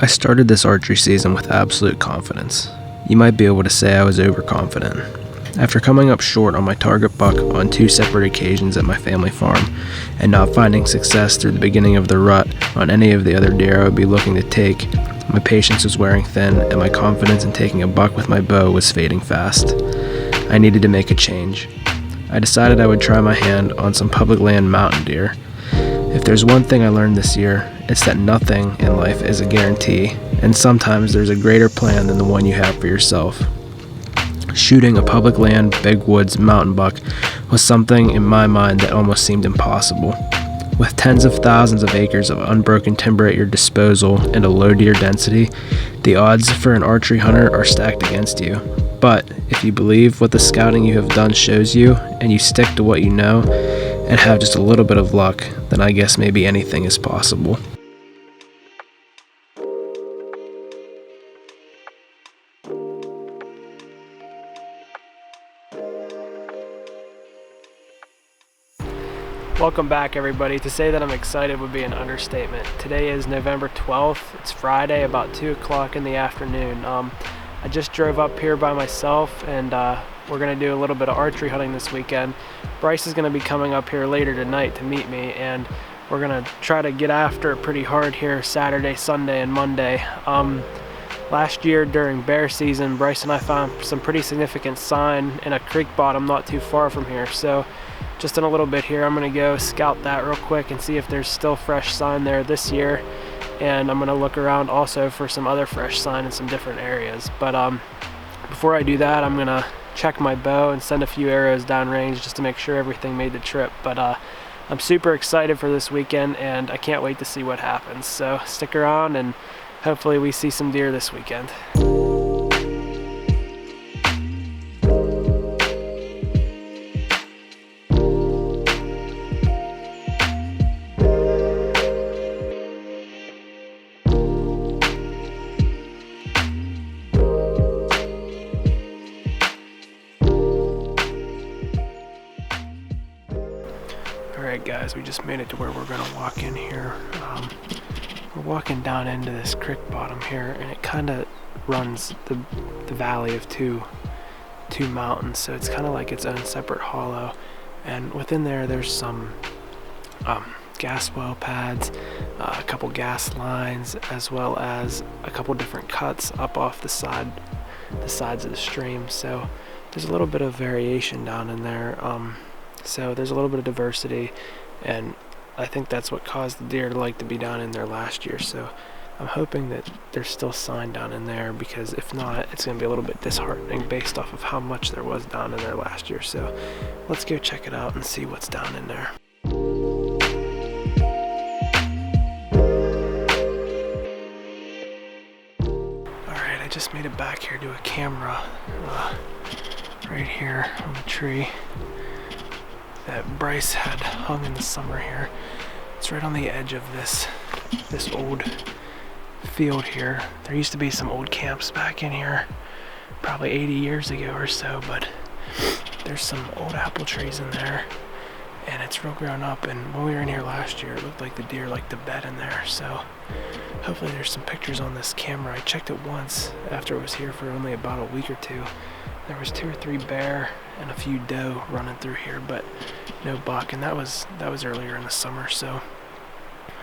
I started this archery season with absolute confidence. You might be able to say I was overconfident. After coming up short on my target buck on 2 separate occasions at my family farm, and not finding success through the beginning of the rut on any of the other deer I would be looking to take, my patience was wearing thin and my confidence in taking a buck with my bow was fading fast. I needed to make a change. I decided I would try my hand on some public land mountain deer. If there's one thing I learned this year, it's that nothing in life is a guarantee, and sometimes there's a greater plan than the one you have for yourself. Shooting a public land, big woods mountain buck was something in my mind that almost seemed impossible. With tens of thousands of acres of unbroken timber at your disposal and a low deer density, the odds for an archery hunter are stacked against you. But if you believe what the scouting you have done shows you, and you stick to what you know, and have just a little bit of luck, then I guess maybe anything is possible. Welcome back, everybody. To say that I'm excited would be an understatement. Today is November 12th. It's Friday, about 2 o'clock in the afternoon. I just drove up here by myself, and we're going to do a little bit of archery hunting this weekend. Bryce is going to be coming up here later tonight to meet me, and we're going to try to get after it pretty hard here Saturday, Sunday, and Monday. Last year during bear season, Bryce and I found some pretty significant sign in a creek bottom not too far from here. So just in a little bit here, I'm going to go scout that real quick and see if there's still fresh sign there this year. And I'm going to look around also for some other fresh sign in some different areas. But before I do that, I'm going to check my bow and send a few arrows downrange just to make sure everything made the trip. But I'm super excited for this weekend, and I can't wait to see what happens. So stick around, and hopefully we see some deer this weekend. Alright guys, we just made it to where we're going to walk in here. We're walking down into this creek bottom here, and it kind of runs the valley of two mountains, so it's kind of like its own separate hollow. And within there's some gas well pads, a couple gas lines, as well as a couple different cuts up off the sides of the stream. So there's a little bit of variation down in there. So there's a little bit of diversity, and I think that's what caused the deer to like to be down in there last year. So I'm hoping that there's still sign down in there, because if not, it's going to be a little bit disheartening based off of how much there was down in there last year. So let's go check it out and see what's down in there. Alright, I just made it back here to a camera right here on the tree that Bryce had hung in the summer here. It's right on the edge of this old field here. There used to be some old camps back in here probably 80 years ago or so, but there's some old apple trees in there, and it's real grown up. And when we were in here last year, it looked like the deer liked to bed in there. So hopefully there's some pictures on this camera. I checked it once after it was here for only about a week or two. There was 2 or 3 bear and a few doe running through here, but no buck, and that was earlier in the summer, so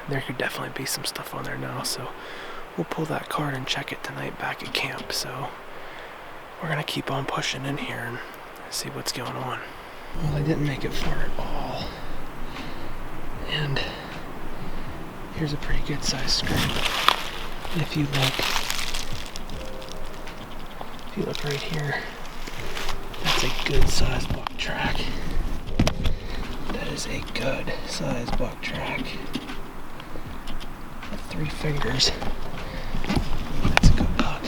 there could definitely be some stuff on there now. So we'll pull that card and check it tonight back at camp. So we're gonna keep on pushing in here and see what's going on. Well, I didn't make it far at all, and here's a pretty good sized scrape. If you look right here, that's a good sized buck track. That is a good sized buck track. 3 fingers. That's a good buck.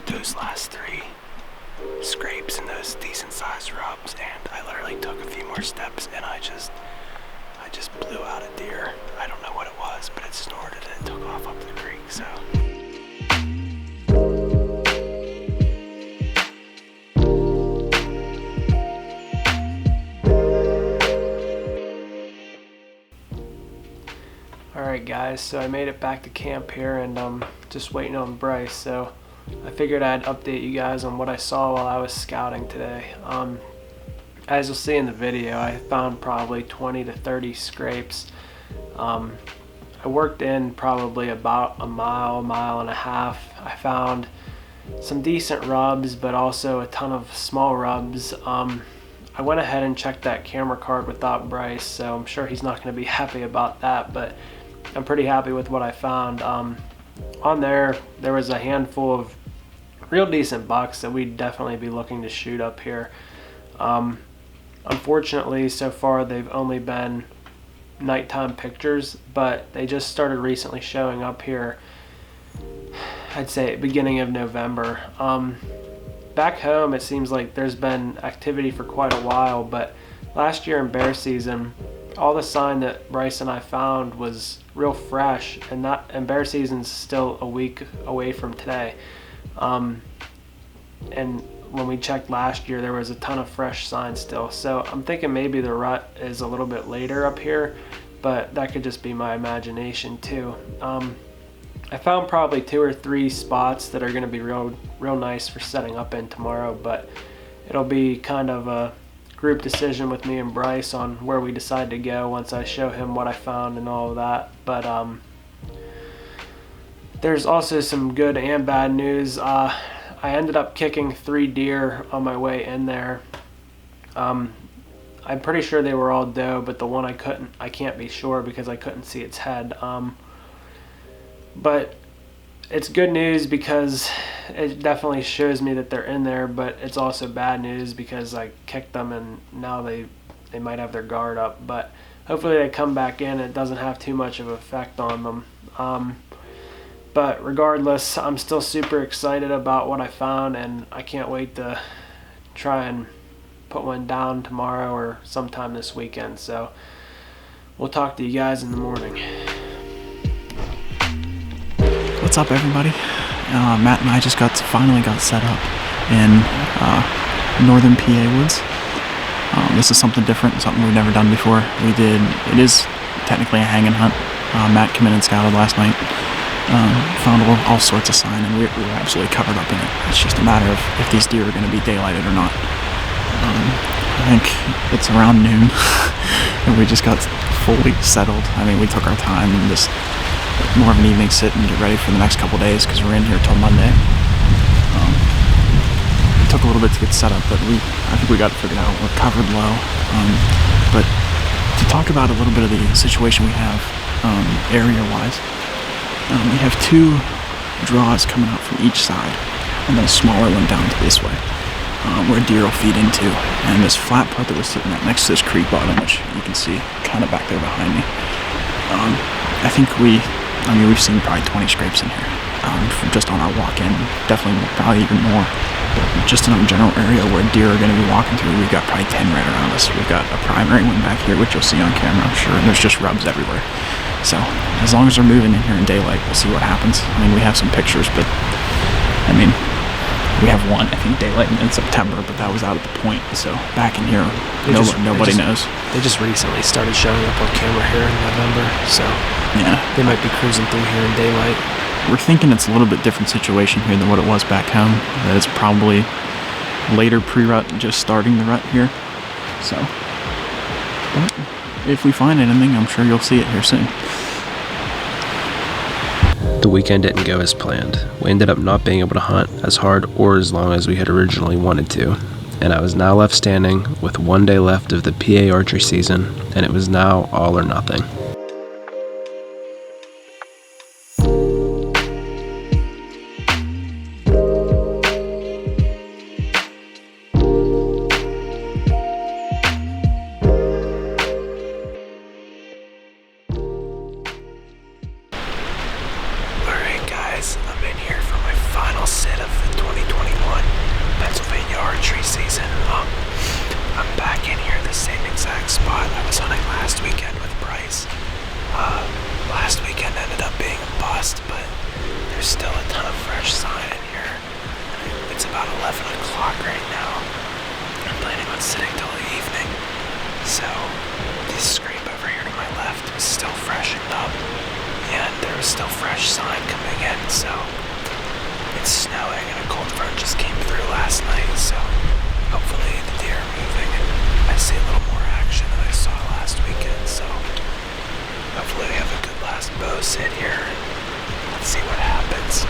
Those last 3 scrapes. guys, so I made it back to camp here and just waiting on Bryce. So I figured I'd update you guys on what I saw while I was scouting today. As you'll see in the video, I found probably 20 to 30 scrapes. I worked in probably about a mile and a half. I found some decent rubs, but also a ton of small rubs. I went ahead and checked that camera card without Bryce, so I'm sure he's not going to be happy about that, but I'm pretty happy with what I found. On there was a handful of real decent bucks that we'd definitely be looking to shoot up here. Unfortunately, so far they've only been nighttime pictures, but they just started recently showing up here, I'd say beginning of November. Back home it seems like there's been activity for quite a while, but last year in bear season, all the sign that Bryce and I found was real fresh, and bear season's still a week away from today. And when we checked last year, there was a ton of fresh signs still. So I'm thinking maybe the rut is a little bit later up here, but that could just be my imagination too. I found probably 2 or 3 spots that are going to be real nice for setting up in tomorrow, but it'll be kind of a group decision with me and Bryce on where we decide to go once I show him what I found and all of that. But there's also some good and bad news. I ended up kicking 3 deer on my way in there. I'm pretty sure they were all doe, but the one I can't be sure because I couldn't see its head. But it's good news because it definitely shows me that they're in there, but it's also bad news because I kicked them and now they might have their guard up. But hopefully they come back in and it doesn't have too much of an effect on them. But regardless, I'm still super excited about what I found, and I can't wait to try and put one down tomorrow or sometime this weekend. So we'll talk to you guys in the morning. What's up, everybody? Matt and I just finally got set up in northern PA woods. This is something different, something we've never done before. It is technically a hang and hunt. Matt came in and scouted last night. Found all sorts of sign, and we were absolutely covered up in it. It's just a matter of if these deer are going to be daylighted or not. I think it's around noon, and we just got fully settled. I mean, we took our time and just more of an evening sit and get ready for the next couple days because we're in here till Monday. It took a little bit to get set up, but I think we got it figured out. We're covered low. But to talk about a little bit of the situation we have area-wise, we have 2 draws coming out from each side, and then a smaller one down to this way, where deer will feed into. And this flat part that we're sitting at next to this creek bottom, which you can see kind of back there behind me, I think we've seen probably 20 scrapes in here, just on our walk-in, probably even more. Just in our general area where deer are going to be walking through, we've got probably 10 right around us. We've got a primary one back here, which you'll see on camera, I'm sure, and there's just rubs everywhere. So as long as they're moving in here in daylight, we'll see what happens. I mean, we have some pictures, but I mean, we have one, I think, daylight in September, but that was out at the point. So back in here, nobody knows. They just recently started showing up on camera here in November, so yeah, they might be cruising through here in daylight. We're thinking it's a little bit different situation here than what it was back home. That it's probably later pre-rut, just starting the rut here. So, but if we find anything, I'm sure you'll see it here soon. The weekend didn't go as planned. We ended up not being able to hunt as hard or as long as we had originally wanted to, and I was now left standing with 1 day left of the PA Archery season, and it was now all or nothing. I'm in here for my final sit of the 2021 Pennsylvania archery season. I'm back in here, the same exact spot I was hunting last weekend with Bryce. Last weekend ended up being a bust, but there's still a ton of fresh sign in here. It's about 11 o'clock right now. I'm planning on sitting till the evening. So this scrape over here to my left is still freshened up. still fresh sign coming in, so it's snowing and a cold front just came through last night, so hopefully the deer are moving and I see a little more action than I saw last weekend, so hopefully we have a good last bow sit here and let's see what happens.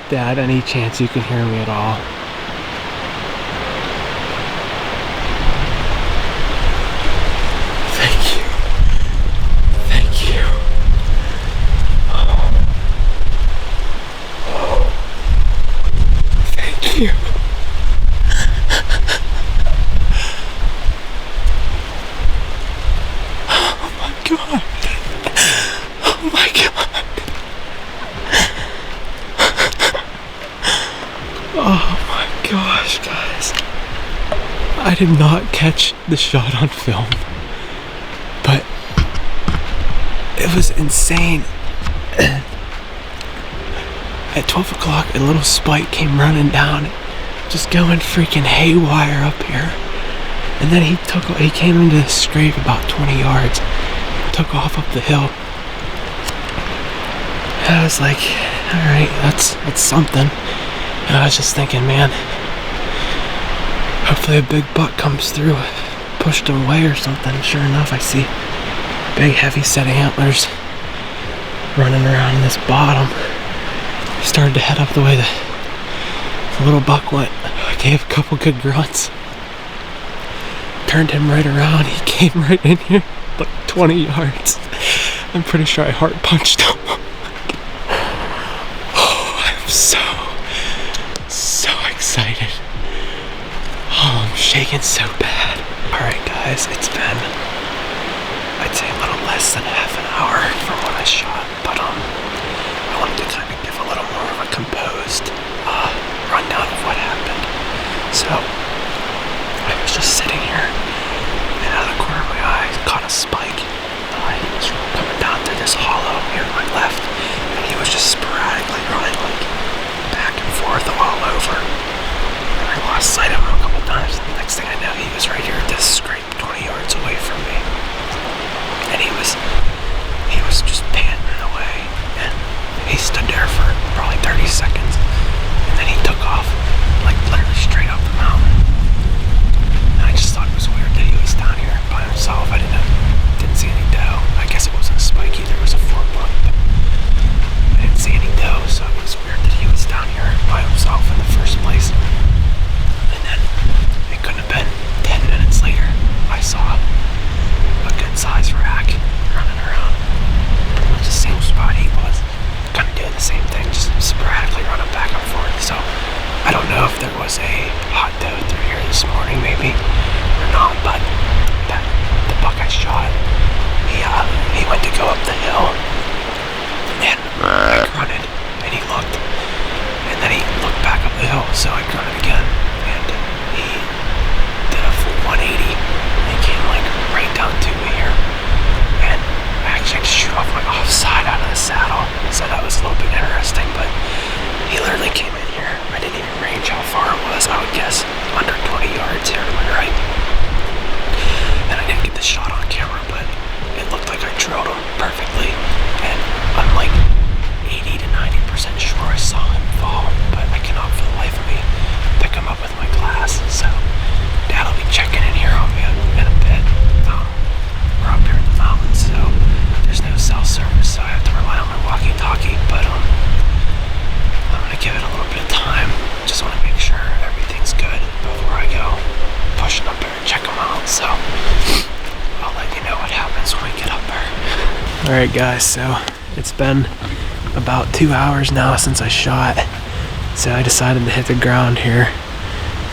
Dad, any chance you can hear me at all? Thank you. Thank you. Thank you. Oh my God. Oh my God. Oh my gosh, guys. I did not catch the shot on film, but it was insane. at 12 o'clock, a little spike came running down, just going freaking haywire up here. And then he came into this scrape about 20 yards, took off up the hill. And I was like, alright, that's something. And I was just thinking, man, hopefully a big buck comes through, pushed him away or something. Sure enough, I see big heavy set of antlers running around in this bottom. Started to head up the way the little buck went. I gave a couple good grunts. Turned him right around. He came right in here, like 20 yards. I'm pretty sure I heart punched him. Oh, I'm so excited. Oh, I'm shaking so bad. Alright guys, it's been, I'd say a little less than half an hour from when I shot, but I wanted to kind of give a little more of a composed rundown of what happened. So, I was just sitting here, and out of the corner of my eye, caught a spike. He was coming down through this hollow here to my left, and he was just sporadically running like back and forth all over. And I lost sight of him a couple times, and the next thing I know, he was right here at this scrape 20 yards away from me. And he was just panting away, and he stood there for probably 30 seconds, and then he took off, like literally straight up the mountain. And I just thought it was weird that he was down here by himself. I didn't see any doe. I guess it wasn't a spike either, it was a 4-buck, but I didn't see any doe, so it was weird that he was down here by himself in the first place. And then it couldn't have been 10 minutes later, I saw a good sized rack running around pretty much the same spot he was, kind of doing the same thing, just sporadically running back and forth. So I don't know if there was a hot doe through here this morning, maybe, or not, but the buck I shot, he went to go up the hill, and I grunted, and he looked, and then he looked back up the hill, so I grunted again, and he did a full 180, and he came like right down to me here, and I actually had to shoot off my offside out of the saddle, so that was a little bit interesting, but he literally came in here. I didn't even range how far it was. I would guess under 20 yards here to my right. And I didn't get the shot on camera, but it looked like I drilled him perfectly. And I'm like 80 to 90% sure I saw him fall, but I cannot for the life of me pick him up with my glass. So Dad'll be checking in here on me in a bit. We're up here in the mountains, so there's no cell service, so I have to rely on my walkie-talkie, but I'm gonna give it a little bit of time. Just want to make sure everything's good before I go pushing up there and check them out. So I'll let you know what happens when we get up there. Alright guys, so it's been about 2 hours now since I shot. So I decided to hit the ground here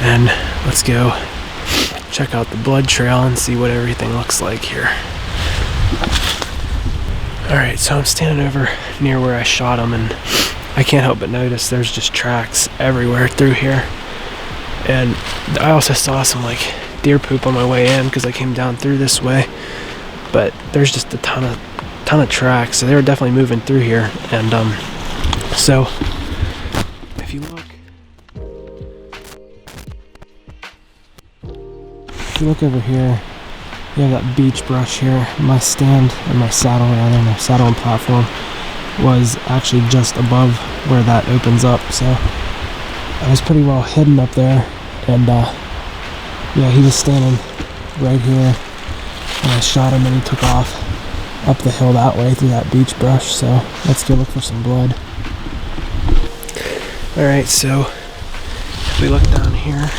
and let's go check out the blood trail and see what everything looks like here. Alright, so I'm standing over near where I shot him, and I can't help but notice there's just tracks everywhere through here. And I also saw some like deer poop on my way in because I came down through this way. But there's just a ton of tracks, so they were definitely moving through here. And so if you look over here, you have that beech brush here. My stand, or my saddle and platform was actually just above where that opens up, so I was pretty well hidden up there. And yeah, he was standing right here and I shot him, and he took off up the hill that way through that beech brush. So let's go look for some blood. Alright, so if we look down here,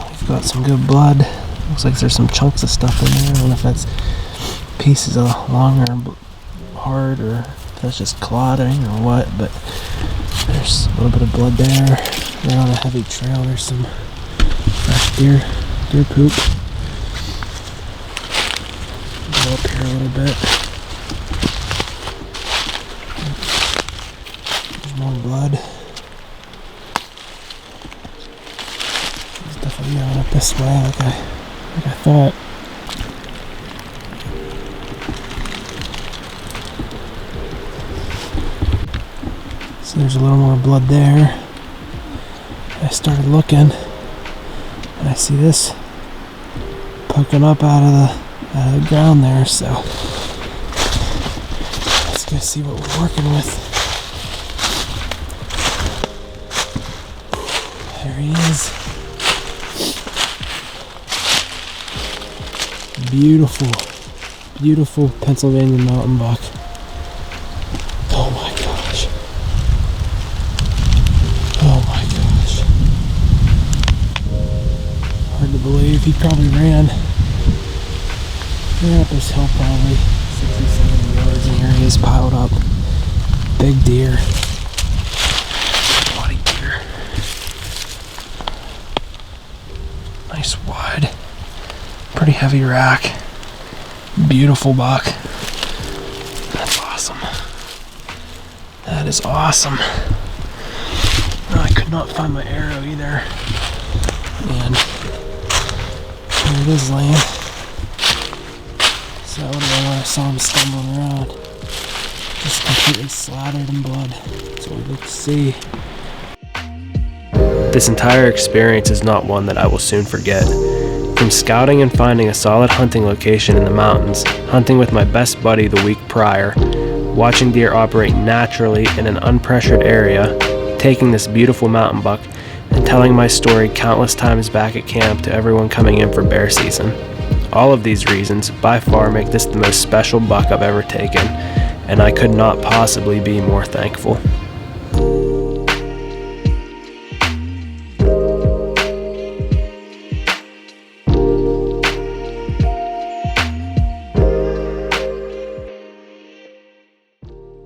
we've got some good blood. Looks like there's some chunks of stuff in there. I don't know if that's pieces of long or hard, or if that's just clotting or what, but there's a little bit of blood there. They're on a heavy trail. There's some fresh deer poop. Go up here a little bit. There's more blood. It's definitely going up this way like I thought. So there's a little more blood there. I started looking, and I see this poking up out of the ground there, so let's go see what we're working with. There he is. Beautiful, beautiful Pennsylvania mountain buck. Oh my gosh. Oh my gosh. Hard to believe. He probably ran up this hill probably 60, 70 yards, and here he is piled up. Big deer. Bloody deer. Nice wide. Pretty heavy rack. Beautiful buck. That's awesome. That is awesome. Oh, I could not find my arrow either. And here it is laying. So that would have been when I saw him stumbling around. Just completely slathered in blood. That's what we like to see. This entire experience is not one that I will soon forget. From scouting and finding a solid hunting location in the mountains, hunting with my best buddy the week prior, watching deer operate naturally in an unpressured area, taking this beautiful mountain buck, and telling my story countless times back at camp to everyone coming in for bear season. All of these reasons by far make this the most special buck I've ever taken, and I could not possibly be more thankful.